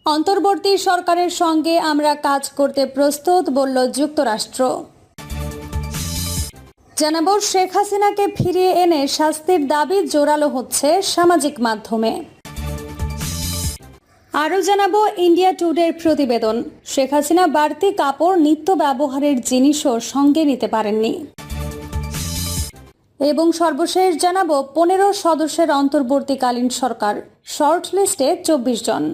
অন্তর্বর্তী সরকারের সঙ্গে আমরা কাজ করতে প্রস্তুত বলল যুক্তরাষ্ট্র। জানাবো, শেখ হাসিনাকে ফিরিয়ে এনে শাস্তির দাবি জোরালো হচ্ছে সামাজিক মাধ্যমে। আরও জানাবো, ইন্ডিয়া টুডের প্রতিবেদন, শেখ হাসিনা বাড়তি কাপড়, নিত্য ব্যবহারের জিনিসও সঙ্গে নিতে পারেননি। এবং সর্বশেষ জানাবো, 15 সদস্যের অন্তর্বর্তীকালীন সরকার, শর্ট লিস্টে 24 জন।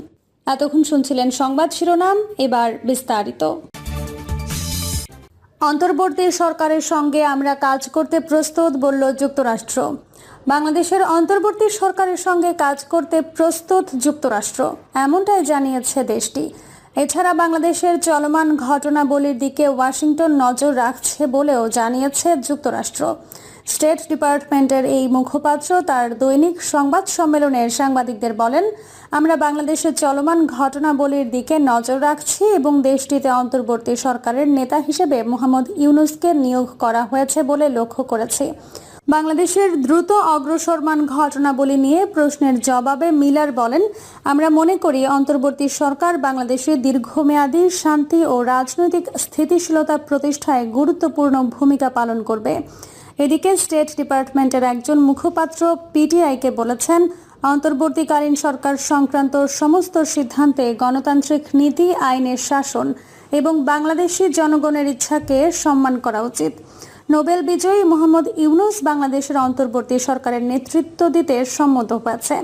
এতক্ষণ শুনছিলেন সংবাদ শিরোনাম, এবার বিস্তারিত। অন্তর্বর্তী সরকারের সঙ্গে আমরা কাজ করতে প্রস্তুত বলল যুক্তরাষ্ট্র। বাংলাদেশের অন্তর্বর্তী সরকারের সঙ্গে কাজ করতে প্রস্তুত যুক্তরাষ্ট্র, এমনটাই জানিয়েছে দেশটি। এছাড়া বাংলাদেশের চলমান ঘটনাবলীর দিকে ওয়াশিংটন নজর রাখছে বলেও জানিয়েছে যুক্তরাষ্ট্র। স্টেট ডিপার্টমেন্টের এই মুখপাত্র তার দৈনিক সংবাদ সম্মেলনে সাংবাদিকদের বলেন, আমরা বাংলাদেশের চলমান ঘটনাবলীর দিকে নজর রাখছি এবং দেশটিতে অন্তর্বর্তী সরকারের নেতা হিসেবে মোহাম্মদ ইউনূসকে নিয়োগ করা হয়েছে বলে লক্ষ্য করেছি। বাংলাদেশের দ্রুত অগ্রসরমান ঘটনাবলী নিয়ে প্রশ্নের জবাবে মিলার বলেন, আমরা মনে করি অন্তর্বর্তী সরকার বাংলাদেশে দীর্ঘমেয়াদী শান্তি ও রাজনৈতিক স্থিতিশীলতা প্রতিষ্ঠায় গুরুত্বপূর্ণ ভূমিকা পালন করবে। এদিকে স্টেট ডিপার্টমেন্টের একজন মুখপাত্র পিটিআইকে বলেছেন, অন্তর্বর্তীকালীন সরকার সংক্রান্ত সমস্ত সিদ্ধান্তে গণতান্ত্রিক নীতি, আইনের শাসন এবং বাংলাদেশি জনগণের ইচ্ছাকে সম্মান করা উচিত। নোবেল বিজয়ী মোহাম্মদ ইউনূস বাংলাদেশের অন্তর্বর্তী সরকারের নেতৃত্ব দিতে সম্মত হয়েছে।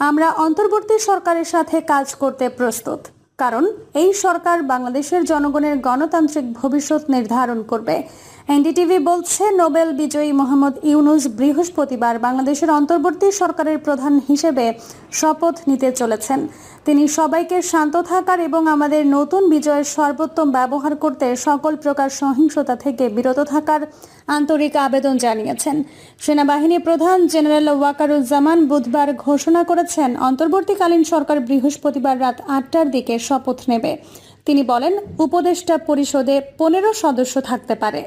আমরা অন্তর্বর্তী সরকারের সাথে কাজ করতে প্রস্তুত, কারণ এই সরকার বাংলাদেশের জনগণের গণতান্ত্রিক ভবিষ্যৎ নির্ধারণ করবে। এনডিটিভি বলছে, নোবেল বিজয়ী মোহাম্মদ ইউনূস বৃহস্পতিবার বাংলাদেশের অন্তর্বর্তী সরকারের প্রধান হিসেবে শপথ নিতে চলেছেন। তিনি সবাইকে শান্ত থাকার এবং আমাদের নতুন বিজয়ের সর্বোত্তম ব্যবহার করতে সকল প্রকার সহিংসতা থেকে বিরত থাকার আন্তরিক আবেদন জানিয়েছেন। সেনাবাহিনী প্রধান জেনারেল ওয়াকারুজ্জামান বুধবার ঘোষণা করেছেন, অন্তর্বর্তীকালীন সরকার বৃহস্পতিবার রাত 8টার দিকে শপথ নেবে। তিনি বলেন, উপদেষ্টা পরিষদে 15 সদস্য থাকতে পারে।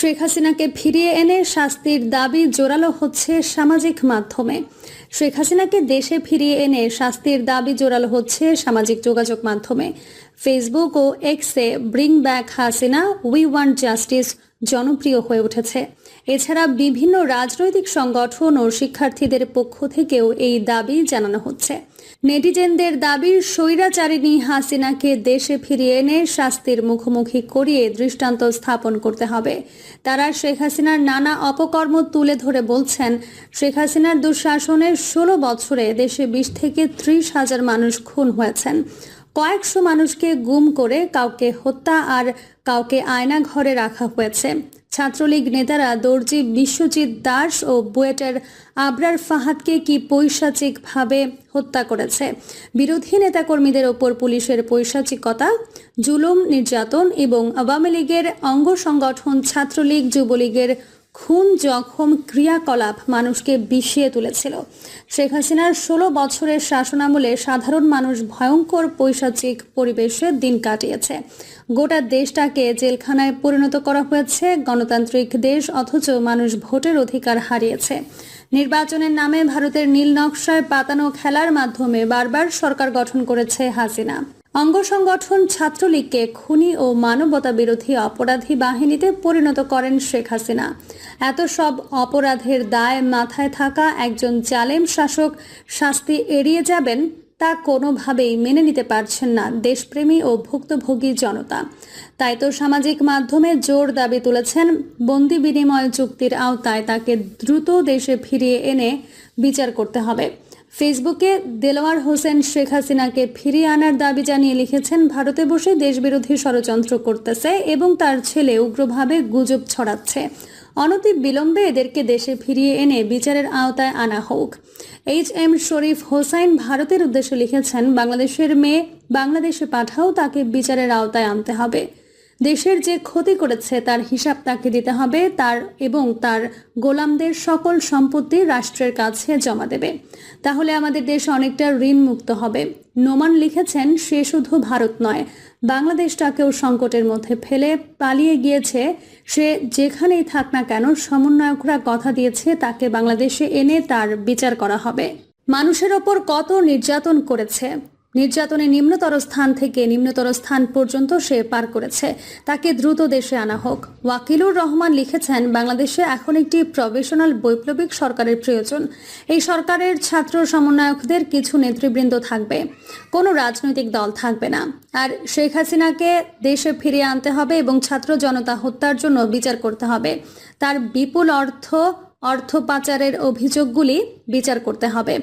শেখ হাসিনাকে ফিরিয়ে এনে শাস্তির দাবি জোরালো হচ্ছে সামাজিক মাধ্যমে। শেখ হাসিনাকে দেশে ফিরিয়ে এনে শাস্তির দাবি জোরালো হচ্ছে সামাজিক যোগাযোগ মাধ্যমে। ফেসবুক ও এক্সে bring back Hasina, we want justice জনপ্রিয় হয়ে উঠেছে। এছাড়া বিভিন্ন রাজনৈতিক সংগঠন ও শিক্ষার্থীদের পক্ষ থেকেও এই দাবি জানানো হচ্ছে। নেটিজেনদের দাবি, স্বৈরাচারিণী হাসিনাকে দেশে ফিরিয়ে এনে শাস্তির মুখোমুখি করিয়ে দৃষ্টান্ত স্থাপন করতে হবে। তারা শেখ হাসিনার নানা অপকর্ম তুলে ধরে বলছেন, শেখ হাসিনার দুঃশাসনের 16 বছরে দেশে 20 থেকে 30 হাজার মানুষ খুন হয়েছেন। কয়েকশো মানুষকে গুম করে কাউকে হত্যা আর কাউকে আয়না ঘরে রাখা হয়েছে। ছাত্রলীগ নেতারা দর্জি বিশ্বজিৎ দাস ও বুয়েটের আবরার ফাহাদকে কি পৈশাচিকভাবে হত্যা করেছে। বিরোধী নেতাকর্মীদের ওপর পুলিশের পৈশাচিকতা, জুলুম, নির্যাতন এবং আওয়ামী লীগের অঙ্গ সংগঠন ছাত্রলীগ, যুবলীগের খুন, জখম, ক্রিয়াকলাপ মানুষকে বিষিয়ে তুলেছিল। শেখ হাসিনার 16 বছরের শাসনামলে সাধারণ মানুষ ভয়ঙ্কর পৈশাচিক পরিবেশে দিন কাটিয়েছে। গোটা দেশটাকে জেলখানায় পরিণত করা হয়েছে। গণতান্ত্রিক দেশ, অথচ মানুষ ভোটের অধিকার হারিয়েছে। নির্বাচনের নামে ভারতের নীল নকশায় পাতানো খেলার মাধ্যমে বারবার সরকার গঠন করেছে হাসিনা। অঙ্গ সংগঠন ছাত্রলীগকে খুনি ও মানবতা বিরোধী অপরাধী বাহিনীতে পরিণত করেন শেখ হাসিনা। এত সব অপরাধের দায় মাথায় থাকা একজন জালেম শাসক শাস্তি এড়িয়ে যাবেন, তা কোনোভাবেই মেনে নিতে পারছেন না দেশপ্রেমী ও ভুক্তভোগী জনতা। তাই তো সামাজিক মাধ্যমে জোর দাবি তুলেছেন, বন্দি বিনিময় চুক্তির আওতায় তাকে দ্রুত দেশে ফিরিয়ে এনে বিচার করতে হবে। ফেসবুকে দেলোয়ার হোসেন শেখ হাসিনাকে ফিরিয়ে আনার দাবি জানিয়ে লিখেছেন, ভারতে বসে দেশবিরোধী ষড়যন্ত্র করতেছে এবং তার ছেলে উগ্রভাবে গুজব ছড়াচ্ছে। অনতি বিলম্বে এদেরকে দেশে ফিরিয়ে এনে বিচারের আওতায় আনা হোক। HM শরীফ হোসাইন ভারতের উদ্দেশ্যে লিখেছেন, বাংলাদেশের মেয়ে বাংলাদেশে পাঠাও, তাকে বিচারের আওতায় আনতে হবে। দেশের যে ক্ষতি করেছে তার হিসাব তাকে দিতে হবে, তার এবং তার গোলামদের সকল সম্পত্তি রাষ্ট্রের কাছে জমা দেবে। তাহলে আমাদের দেশ অনেকটা ঋণ মুক্ত হবে। নোমান লিখেছেন, সে শুধু ভারত নয়, বাংলাদেশটাকেও সংকটের মধ্যে ফেলে পালিয়ে গিয়েছে। সে যেখানেই থাক না কেন, সমন্বয়করা কথা দিয়েছে তাকে বাংলাদেশে এনে তার বিচার করা হবে। মানুষের ওপর কত নির্যাতন করেছে। নির্যাতনের নিম্নতর স্থান থেকে নিম্নতর স্থান পর্যন্ত সে পার করেছে। তাকে দ্রুত দেশে আনা হোক। ওয়াকিলুর রহমান লিখেছেন, বাংলাদেশে এখন একটি প্রফেশনাল বৈপ্লবিক সরকারের প্রয়োজন। এই সরকারের ছাত্র সমন্বয়কদের কিছু নেতৃবৃন্দ থাকবে, কোনো রাজনৈতিক দল থাকবে না। আর শেখ হাসিনাকে দেশে ফিরিয়ে আনতে হবে এবং ছাত্র জনতা হত্যার জন্য বিচার করতে হবে। তার বিপুল অর্থ পাচারের অভিযোগগুলি বিচার করতে হবে।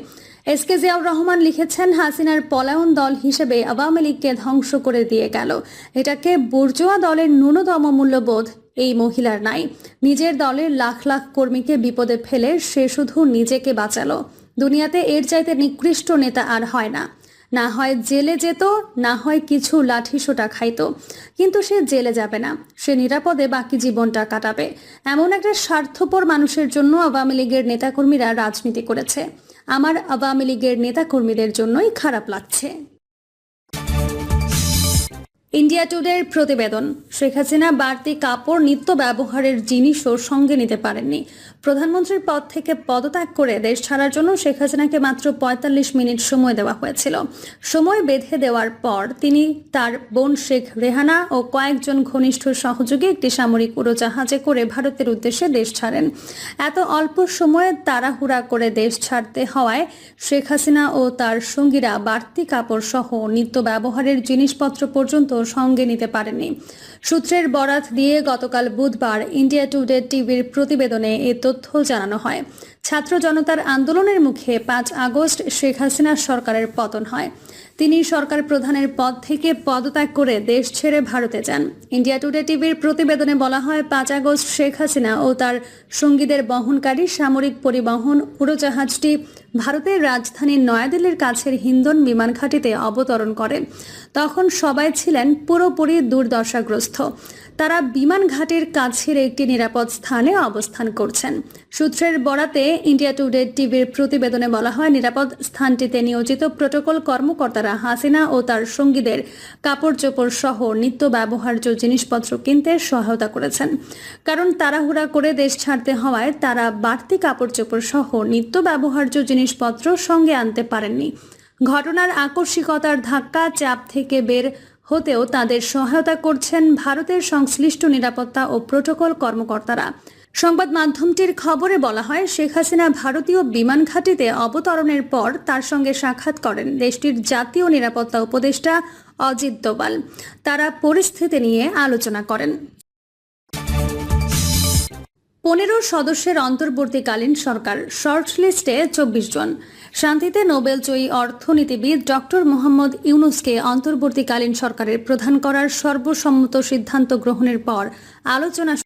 এসকে জিয়াউর রহমান লিখেছেন, হাসিনার পলায়ন দল হিসেবে আওয়ামী লীগকে ধ্বংস করে দিয়ে গেল। এটাকে বুর্জোয়া দলের ন্যূনতম মূল্যবোধ এই মহিলার নাই। নিজের দলের লাখ লাখ কর্মীকে বিপদে ফেলে সে শুধু নিজেকে বাঁচালো। দুনিয়াতে এর চাইতে নিকৃষ্ট নেতা আর হয় না। না হয় জেলে যেত, না হয় কিছু লাঠিসোঁটা খাইতো, কিন্তু সে জেলে যাবে না। সে নিরাপদে বাকি জীবনটা কাটাবে। এমন একটা স্বার্থপর মানুষের জন্য আওয়ামী লীগের নেতাকর্মীরা রাজনীতি করেছে। আমার আওয়ামী লীগের নেতাকর্মীদের জন্যই খারাপ লাগছে। ইন্ডিয়া টুডের প্রতিবেদন, শেখ হাসিনা বাড়তি কাপড়, নিত্য ব্যবহারের জিনিসও সঙ্গে নিতে পারেননি। প্রধানমন্ত্রীর পদ থেকে পদত্যাগ করে দেশ ছাড়ার জন্য শেখ হাসিনাকে মাত্র ৪৫ মিনিট সময় দেওয়া হয়েছিল। সময় বেঁধে দেওয়ার পর তিনি তার বোন শেখ রেহানা ও কয়েকজন ঘনিষ্ঠ সহযোগী একটি সামরিক উড়োজাহাজে করে ভারতের উদ্দেশ্যে দেশ ছাড়েন। এত অল্প সময়ে তাড়াহুড়া করে দেশ ছাড়তে হওয়ায় শেখ হাসিনা ও তার সঙ্গীরা বাড়তি কাপড় সহ নিত্য ব্যবহারের জিনিসপত্র পর্যন্ত সঙ্গে নিতে পারেনি। সূত্রের বরাত দিয়ে গতকাল বুধবার ইন্ডিয়া টুডে টিভির প্রতিবেদনে এ তথ্য জানানো হয়। ছাত্র জনতার আন্দোলনের মুখে ৫ আগস্ট শেখ হাসিনার সরকারের পতন হয়। তিনি সরকার প্রধানের পদ থেকে পদত্যাগ করে দেশ ছেড়ে ভারতে যান। ইন্ডিয়া টুডে টিভির প্রতিবেদনে বলা হয়, ৫ আগস্ট শেখ হাসিনা ও তার সঙ্গীদের বহনকারী সামরিক পরিবহন উড়োজাহাজটি ভারতের রাজধানী নয়াদিল্লির কাছের হিন্দন বিমান ঘাঁটিতে অবতরণ করে। তখন সবাই ছিলেন পুরোপুরি দুর্দশাগ্রস্ত। তারা বিমান ঘাটের কাছের একটি নিরাপদ স্থানে অবস্থান করছেন। সূত্রের বরাতে ইন্ডিয়া টুডে টিভির প্রতিবেদনে বলা হয়, নিরাপদ স্থানটিতে নিয়োজিত প্রোটোকল কর্মকর্তারা হাসিনা ও তার সঙ্গীদের কাপড় চোপড় সহ নিত্য ব্যবহার্য জিনিসপত্র কিনতে সহায়তা করেছেন। কারণ তাড়াহুড়া করে দেশ ছাড়তে হওয়ায় তারা বাড়তি কাপড় চোপড় সহ নিত্য ব্যবহার্য জিনিসপত্র সঙ্গে আনতে পারেননি। ঘটনার আকস্মিকতার ধাক্কা চাপ থেকে বের হতেও তাদের সহায়তা করছেন ভারতের সংশ্লিষ্ট নিরাপত্তা ও প্রোটোকল কর্মকর্তারা। সংবাদ মাধ্যমটির খবরে বলা হয়, শেখ হাসিনা ভারতীয় বিমান ঘাঁটিতে অবতরণের পর তার সঙ্গে সাক্ষাৎ করেন দেশটির জাতীয় নিরাপত্তা উপদেষ্টা অজিত দোভাল। তারা পরিস্থিতি নিয়ে আলোচনা করেন। ১৫ সদস্যের অন্তর্বর্তীকালীন সরকার, শর্টলিস্টে ২৪ জন। শান্তিতে নোবেলজয়ী অর্থনীতিবিদ ডক্টর মোহাম্মদ ইউনূসকে অন্তর্বর্তীকালীন সরকারের প্রধান করার সর্বসম্মত সিদ্ধান্ত গ্রহণের পর আলোচনা